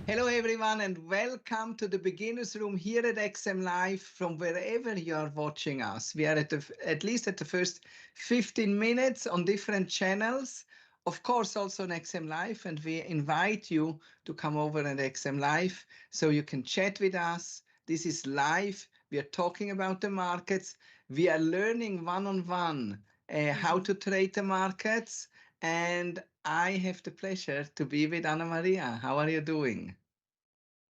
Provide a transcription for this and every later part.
Hello, everyone, and welcome to the beginner's room here at XM Live from wherever you are watching us. We are at least at the first 15 minutes on different channels, of course, also on XM Live, and we invite you to come over at XM Live so you can chat with us. This is live. We are talking about the markets. We are learning one-on-one how Mhm. to trade the markets. And I have the pleasure to be with Anna Maria. How are you doing?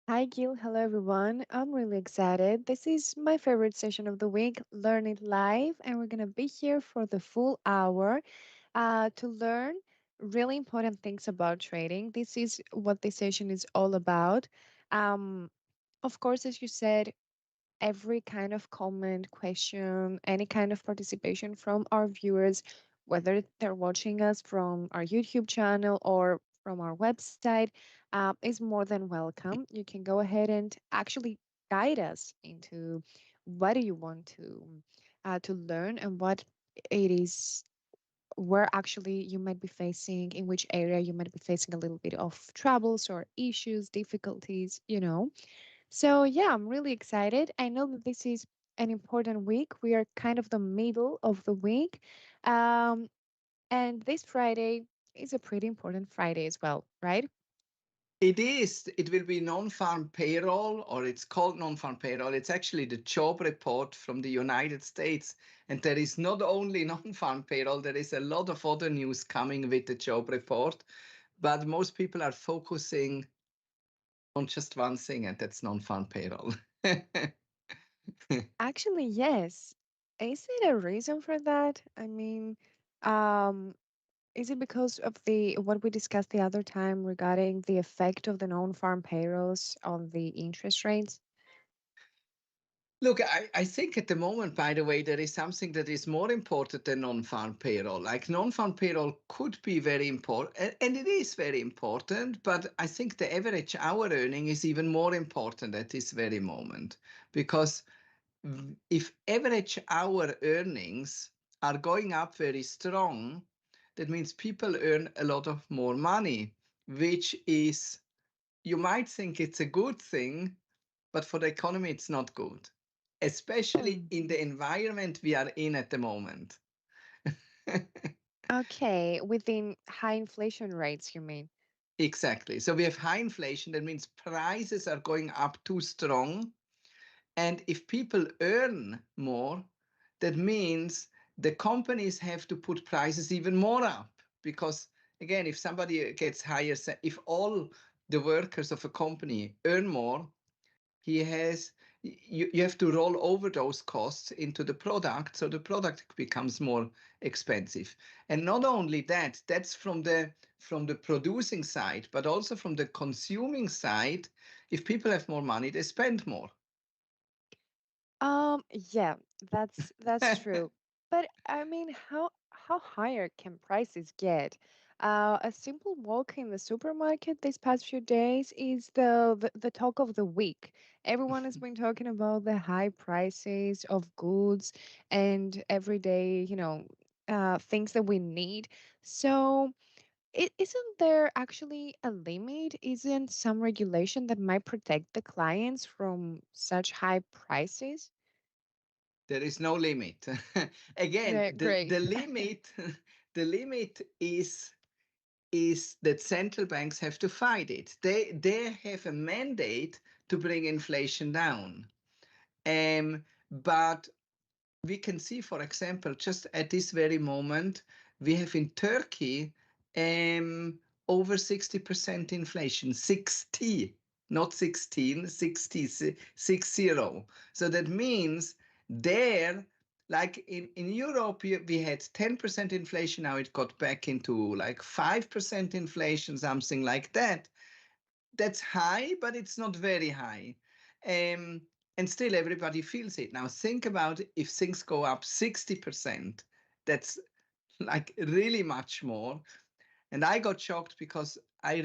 Hi, Gil. Hello, everyone. I'm really excited. This is my favorite session of the week, Learn It Live, and we're going to be here for the full hour to learn really important things about trading. This is what this session is all about. Um, of course, as you said, every kind of comment, question, any kind of participation from our viewers, whether they're watching us from our YouTube channel or from our website, is more than welcome. You can go ahead and actually guide us into what do you want to learn and what it is where actually you might be facing, in which area you might be facing a little bit of troubles or issues, difficulties. So, yeah, I'm really excited. I know that this is an important week. We are kind of the middle of the week. Um, and this Friday is a pretty important Friday as well, right? It is. It will be non-farm payroll, or it's called non-farm payroll. It's actually the job report from the United States. And there is not only non-farm payroll, there is a lot of other news coming with the job report. But most people are focusing on just one thing, and that's non-farm payroll. Actually, yes. Is it a reason for that? I mean, um, is it because of the what we discussed the other time regarding the effect of the non-farm payrolls on the interest rates? Look, I think at the moment, by the way, there is something that is more important than non-farm payroll. Like non-farm payroll could be very important, and it is very important, but I think the average hour earning is even more important at this very moment. Because if average hour earnings are going up very strong, that means people earn a lot of more money, which is, you might think it's a good thing, but for the economy, it's not good, especially Hmm. in the environment we are in at the moment. Okay, within high inflation rates, you mean? Exactly. So we have high inflation. That means prices are going up too strong. And if people earn more, that means the companies have to put prices even more up. Because again, if somebody gets higher, if all the workers of a company earn more, he has you have to roll over those costs into the product, so the product becomes more expensive. And not only that, that's from the producing side, but also from the consuming side. If people have more money, they spend more. Yeah, that's true. But I mean, how higher can prices get? A simple walk in the supermarket these past few days is the talk of the week. Everyone has been talking about the high prices of goods and everyday, things that we need. So, isn't there actually a limit? Isn't some regulation that might protect the clients from such high prices? There is no limit. Again, Yeah, the great. limit the limit is that central banks have to fight it. They have a mandate to bring inflation down. But we can see, for example, just at this very moment, we have in Turkey over 60% inflation, 60, not 16, 60, 60. So that means there, like in Europe, we had 10% inflation. Now it got back into like 5% inflation, something like that. That's high, but it's not very high. Um, and still everybody feels it. Now think about if things go up 60%, that's like really much more. And I got shocked because I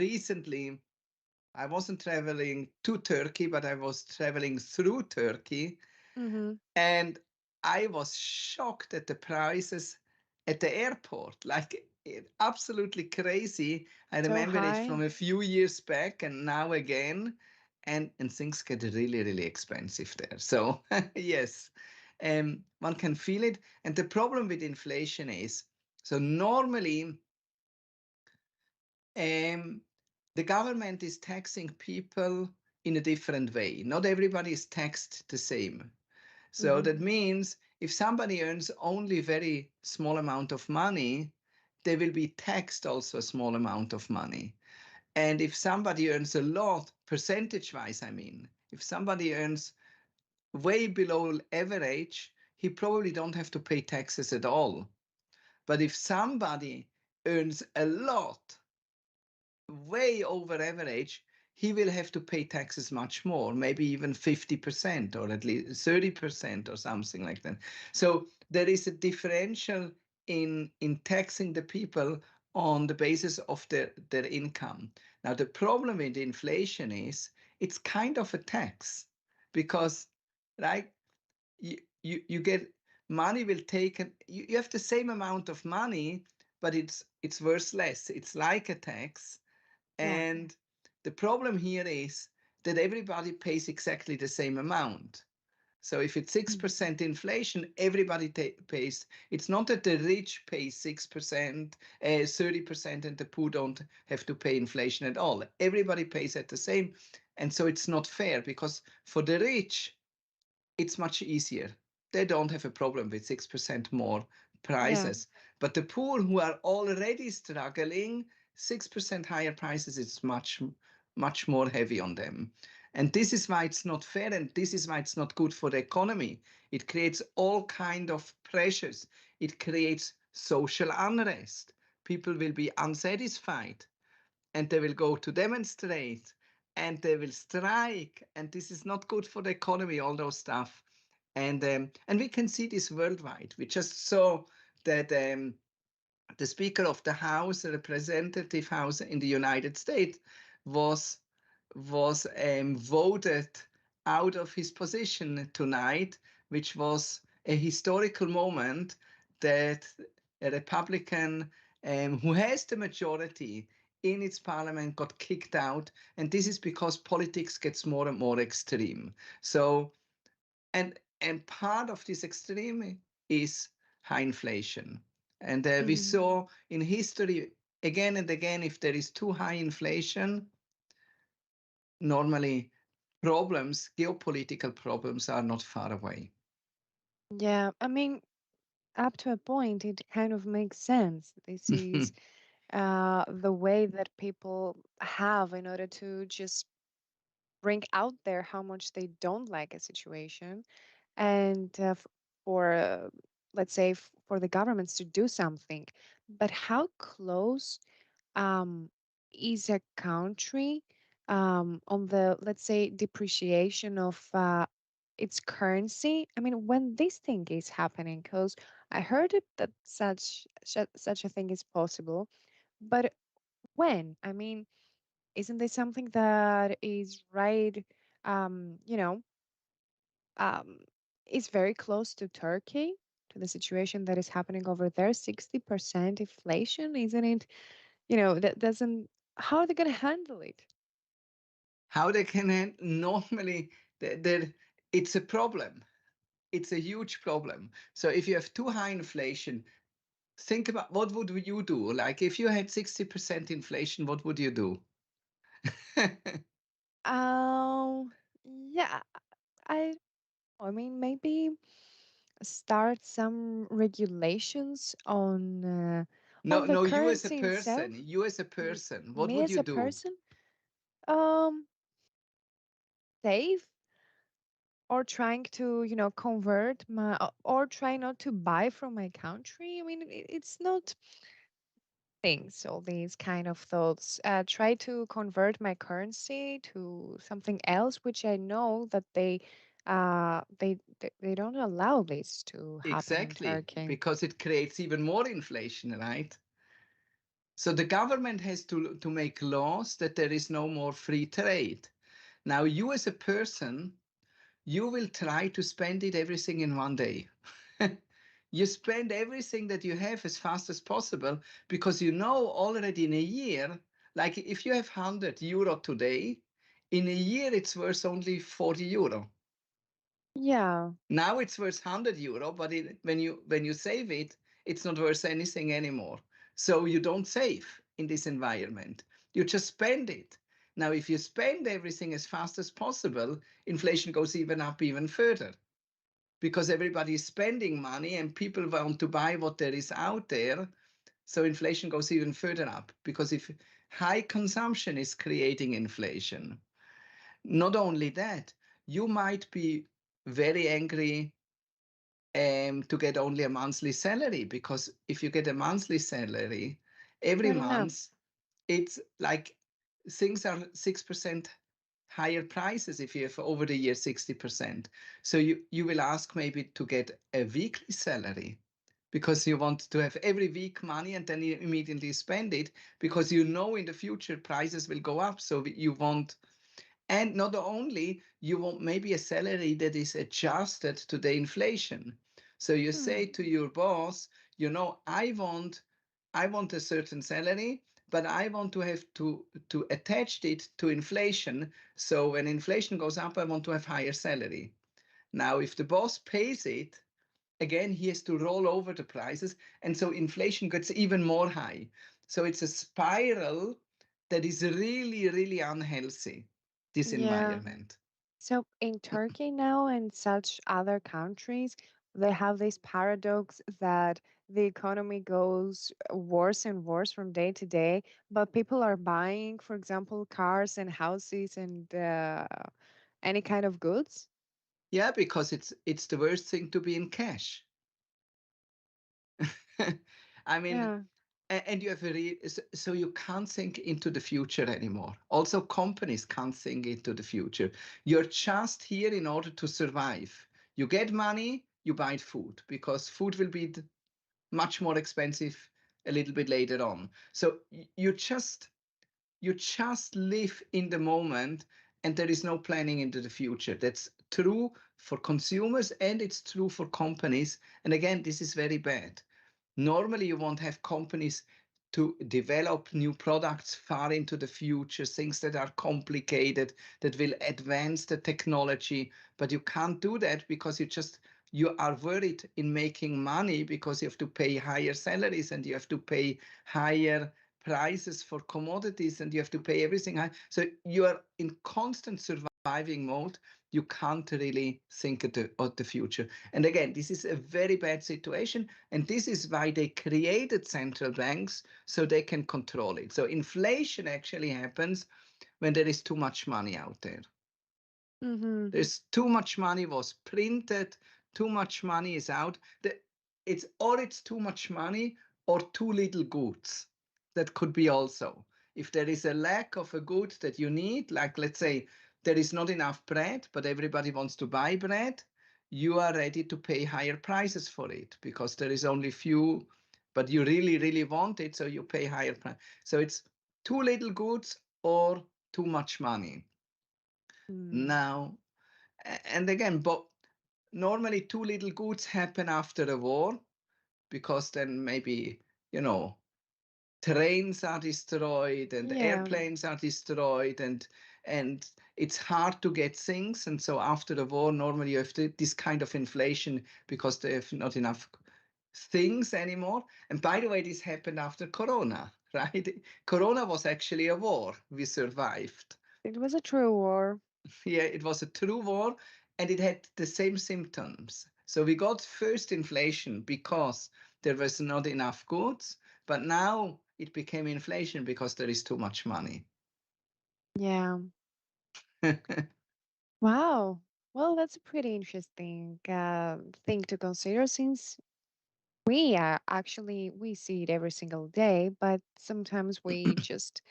wasn't traveling to Turkey, but I was traveling through Turkey. Mm-hmm. And I was shocked at the prices at the airport. Like absolutely crazy. I So remember it from high. a few years back and now again, and things get really, really expensive there. So yes, one can feel it. And the problem with inflation is, so normally, um, the government is taxing people in a different way. Not everybody is taxed the same. So Mm-hmm. that means if somebody earns only very small amount of money, they will be taxed also a small amount of money. And if somebody earns a lot, percentage wise, I mean, if somebody earns way below average, he probably don't have to pay taxes at all. But if somebody earns a lot, way over average, he will have to pay taxes much more, maybe even 50% or at least 30% or something like that. So there is a differential in taxing the people on the basis of their income. Now, the problem with inflation is it's kind of a tax because, right, you get money will take, you have the same amount of money, but it's worth less. It's like a tax, Yeah. and the problem here is that everybody pays exactly the same amount. So if it's Mm. 6% inflation, everybody pays. It's not that the rich pay 6%, 30%, and the poor don't have to pay inflation at all. Everybody pays at the same. And so it's not fair because for the rich, it's much easier. They don't have a problem with 6% more Yeah. prices. But the poor who are already struggling, 6% higher prices, it's much, much more heavy on them. And this is why it's not fair, and this is why it's not good for the economy. It creates all kind of pressures. It creates social unrest. People will be unsatisfied and they will go to demonstrate and they will strike, and this is not good for the economy, all those stuff. And we can see this worldwide. We just saw that the Speaker of the House, the Representative House in the United States, was voted out of his position tonight, which was a historical moment that a Republican who has the majority in its parliament got kicked out, and this is because politics gets more and more extreme. So and part of this extreme is high inflation. And we Mm. saw in history again and again, if there is too high inflation, normally problems, geopolitical problems, are not far away. Yeah. I mean, up to a point, it kind of makes sense. This is the way that people have in order to just bring out there how much they don't like a situation, and for let's say for the governments to do something. But how close um, is a country on the, let's say, depreciation of its currency? I mean, when this thing is happening, because I heard it that such a thing is possible, but when? I mean, isn't this something that is right? You know, um, is very close to Turkey, to the situation that is happening over there. 60% inflation, isn't it? That doesn't. How are they going to handle it? How they can normally, there, it's a problem. It's a huge problem. So if you have too high inflation, think about what would you do? Like if you had 60% inflation, what would you do? Yeah, I, I mean, maybe start some regulations No, on the no, you as a currency person, itself. you as a person, what Me would as you a do? person, um, save or trying to, convert my, or try not to buy from my country. I mean, it's not things, all these kind of thoughts. Try to convert my currency to something else, which I know that they don't allow this to happen in Exactly, Turkey. because it creates even more inflation, right? So the government has to make laws that there is no more free trade. Now, you as a person, you will try to spend it everything in one day. You spend everything that you have as fast as possible because you know already in a year, like if you have 100 euro today, in a year it's worth only 40 euro. Yeah. Now it's worth 100 euro, but when you save it, it's not worth anything anymore. So you don't save in this environment. You just spend it. Now, if you spend everything as fast as possible, inflation goes even up even further because everybody is spending money and people want to buy what there is out there. So inflation goes even further up because if high consumption is creating inflation, not only that, you might be very angry to get only a monthly salary, because if you get a monthly salary every Not enough. month, it's like things are 6% higher prices if you have over the year 60%. So you will ask maybe to get a weekly salary because you want to have every week money and then you immediately spend it because you know in the future prices will go up. So you want, and not only, you want maybe a salary that is adjusted to the inflation. So you say Hmm. to your boss, I want a certain salary, but I want to have to attach it to inflation. So when inflation goes up, I want to have higher salary. Now, if the boss pays it, again, he has to roll over the prices. And so inflation gets even more high. So it's a spiral that is really, really unhealthy, this Yeah. environment. So in Turkey now and such other countries, they have this paradox that the economy goes worse and worse from day to day, but people are buying, for example, cars and houses and any kind of goods. Yeah, because it's the worst thing to be in cash. I mean, Yeah. and you have so you can't think into the future anymore. Also, companies can't think into the future. You're just here in order to survive. You get money, you buy food because food will be much more expensive a little bit later on. So you just live in the moment, and there is no planning into the future. That's true for consumers and it's true for companies. And again, this is very bad. Normally, you won't have companies to develop new products far into the future, things that are complicated, that will advance the technology. But you can't do that because you are worried in making money because you have to pay higher salaries and you have to pay higher prices for commodities and you have to pay everything high. So you are in constant surviving mode. You can't really think of the future. And again, this is a very bad situation. And this is why they created central banks so they can control it. So inflation actually happens when there is too much money out there. Mm-hmm. There's too much money was printed, too much money is out. It's too much money or too little goods. That could be also. If there is a lack of a good that you need, like let's say there is not enough bread, but everybody wants to buy bread, you are ready to pay higher prices for it because there is only few, but you really, really want it, so you pay higher price. So it's too little goods or too much money. Mm. Now, and again, but normally too little goods happen after a war because then maybe, you know, trains are destroyed and Yeah. airplanes are destroyed and it's hard to get things. And so after the war, normally you have this kind of inflation because they have not enough things anymore. And by the way, this happened after Corona, right? Corona was actually a war. We survived. It was a true war. Yeah, it was a true war and it had the same symptoms. So we got first inflation because there was not enough goods, but now it became inflation because there is too much money. Yeah. Wow. Well, that's a pretty interesting thing to consider since we see it every single day, but sometimes we just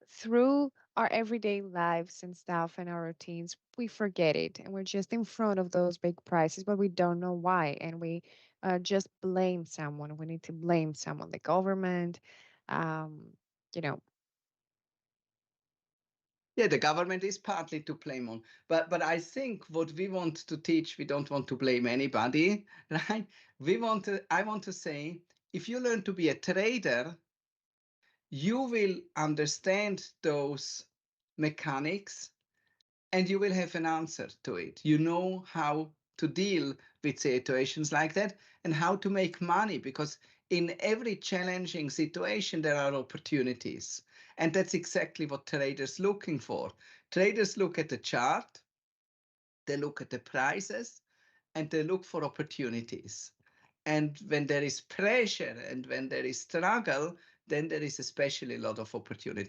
through our everyday lives and stuff and our routines, we forget it and we're just in front of those big prices, but we don't know why. And we just blame someone. We need to blame someone, the government, um, you know, Yeah, the government is partly to blame on, but I think what we want to teach, we don't want to blame anybody, right? I want to say, if you learn to be a trader, you will understand those mechanics and you will have an answer to it. You know how to deal with situations like that and how to make money, because in every challenging situation there are opportunities, and that's exactly what traders looking for. Traders look at the chart, they look at the prices, and they look for opportunities. And when there is pressure and when there is struggle, then there is especially a lot of opportunities.